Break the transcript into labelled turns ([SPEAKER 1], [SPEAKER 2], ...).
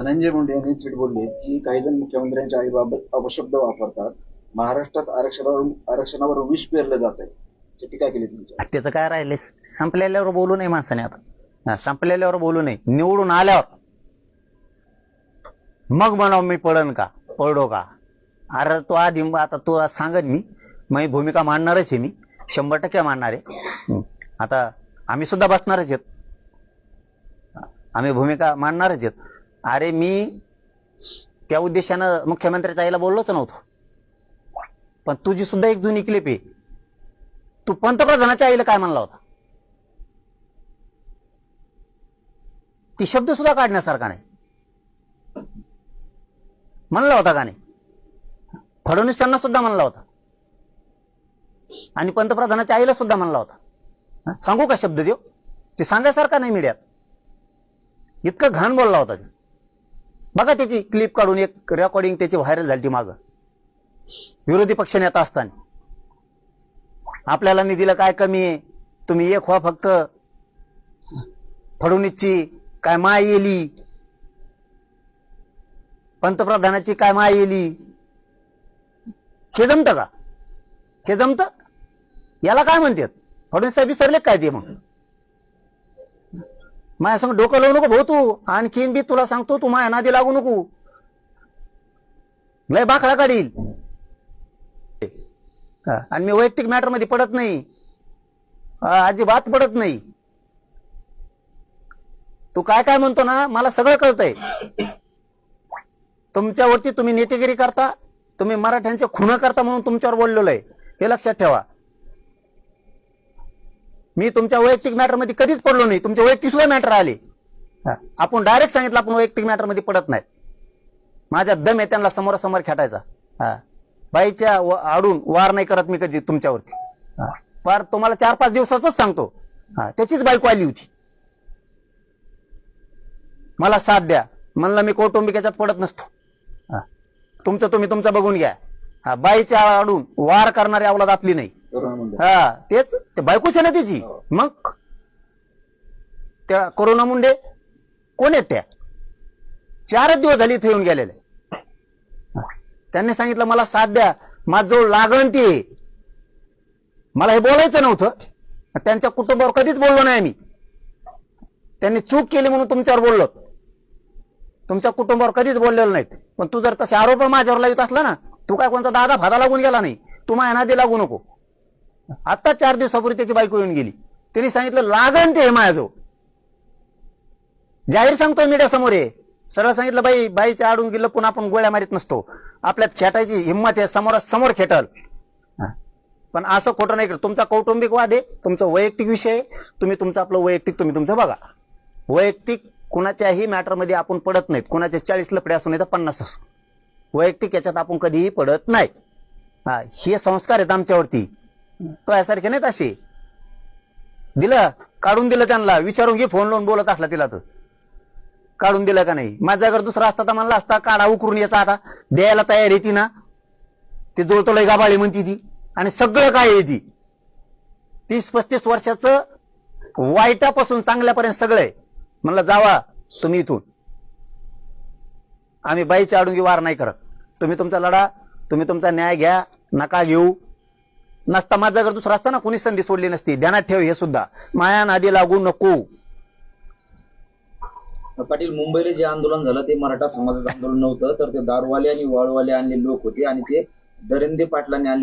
[SPEAKER 1] धनंजय मुंडे यांनी थेट बोलले की काही जण मुख्यमंत्र्यांच्या आईबाबत अपशब्द वापरतात. महाराष्ट्रात आरक्षणावर विष पेरलं जात आहे, टीका केली तुमच्या.
[SPEAKER 2] त्याचं काय राहिले? संपलेल्यावर बोलू नये माणसाने. आता संपलेल्यावर बोलू नये, निवडून आल्यावर मग म्हणावं मी पडो का. अरे तो आधी आता तो सांगत मी भूमिका मांडणारच आहे. मी 100% मांडणार आहे. आता आम्ही सुद्धा बसणारच आहेत, आम्ही भूमिका मांडणारच आहेत. अरे मी त्या उद्देशानं मुख्यमंत्र्याच्या आईला बोललोच नव्हतो. पण तुझी सुद्धा एक जुनी क्लिप आहे. तू पंतप्रधानाच्या आईला काय म्हणला होता? ती शब्द सुद्धा काढण्यासारखा नाही. म्हणला होता का नाही? फडणवीस यांना सुद्धा म्हणला होता आणि पंतप्रधानाच्या आईला सुद्धा म्हणला होता. सांगू का शब्द देव? ते सांगायसारखा नाही मीडियात. इतकं घाण बोलला होता ते. बघा त्याची क्लिप काढून, एक रेकॉर्डिंग त्याची व्हायरल झाली ती मागं, विरोधी पक्षनेता असताना. आपल्याला निधीला काय कमी आहे, तुम्ही एक व्हा फक्त. फडणवीसची काय माय येली, पंतप्रधानाची काय माय येली. हे जमतं का? हे जमतं? याला काय म्हणतात? फडणवीस साहेब विसरले काय ते? मग माझ्या संग डोकं लावू नको भाऊ तू. आणखीन बी तुला सांगतो, तू माझ्या नादी लागू नको. लय बाखळा काढील. आणि मी वैयक्तिक मॅटर मध्ये पडत नाही, अजिबात पडत नाही. तू काय काय म्हणतो ना, मला सगळं कळतंय. तुमच्यावरती तुम्ही नेतेगिरी करता, तुम्ही मराठ्यांचे खुन करता म्हणून तुमच्यावर बोललेलो आहे, हे लक्षात ठेवा. मी तुमच्या वैयक्तिक मॅटर मध्ये कधीच पडलो नाही. तुमचे वैयक्तिक सुद्धा मॅटर आले. आपण डायरेक्ट सांगितलं आपण वैयक्तिक मॅटर मध्ये पडत नाही. माझ्या दम आहे त्यांना समोरासमोर खेटायचा. बाईच्या आडून वार नाही करत मी कधी तुमच्यावरती. फार तुम्हाला 4-5 दिवसाच सांगतो. त्याचीच बायको आली होती, मला साथ द्या म्हणलं. मी कौटुंबिक याच्यात पडत नसतो. तुमचं तुम्ही तुमचं बघून घ्या. बाईच्या आडून वार करणारी अवलाद आपली नाही. तेच ते बायकोच आहे ना त्याची. मग त्या करोना मुंडे कोण आहेत? त्या 4 दिवस झाली इथे येऊन गेलेले. त्यांनी सांगितलं मला साथ द्या, माझ जवळ लागण ते. मला हे बोलायचं नव्हतं. त्यांच्या कुटुंबावर कधीच बोललो नाही आम्ही. त्यांनी चूक केली म्हणून तुमच्यावर बोललो. तुमच्या कुटुंबावर कधीच बोललेलो नाहीत. पण तू जर तसे आरोप माझ्यावर लावित असला ना, तू काय कोणता दादा भादा लागून गेला नाही. तू माझ्या नादी लागू नको. आता 4 दिवसापूर्वी त्याची बायको येऊन गेली. त्यांनी सांगितलं लागण ते माझ्याजवळ. जाहीर सांगतोय मीडिया समोर आहे. सरळ सांगितलं बाईच्या आडून गेलं पण आपण गोळ्या मारित नसतो. आपल्यात खेटायची हिंमत आहे, समोरासमोर खेटल. पण असं खोटं नाही करत. तुमचा कौटुंबिक वाद आहे, तुमचा वैयक्तिक विषय आहे. तुम्ही तुमचं आपलं वैयक्तिक तुम्ही तुमचं बघा. वैयक्तिक कुणाच्याही मॅटरमध्ये आपण पडत नाहीत. कुणाचे 40 लफडे असू नाही तर 50 असू, वैयक्तिक याच्यात आपण कधीही पडत नाही. हे संस्कार आहेत आमच्यावरती. तो यासारखे नाहीत असे. दिलं काढून दिलं त्यांना. विचारून घे, फोन लावून बोलत असला तिला तर काढून दिलं का नाही. माझ्या जागेवर दुसरा असता तर म्हणला असता काढा उकरून याचा. आता द्यायला तयार येते ना, ती जुळतो लय गाबाळी म्हणती ती. आणि सगळं काय आहे ती 30-35 वर्षाचं वाईटापासून चांगल्यापर्यंत सगळं आहे. म्हणलं जावा तुम्ही इथून. आम्ही बाईच्या आडून वार नाही करत. तुम्ही तुमचा लढा, तुम्ही तुमचा न्याय घ्या, नका घेऊ. नसता माझ्या जर दुसरा असता ना, कोणी संधी सोडली नसती. ध्यानात ठेव हे सुद्धा. माया नादी लागू नको.
[SPEAKER 1] पाटील, मुंबईला जे आंदोलन झालं ते मराठा समाजाचं आंदोलन नव्हतं, तर ते दारूवाले आणि वाळूवाले आणले लोक होते आणि ते दरिंदे पाटलांनी आणले.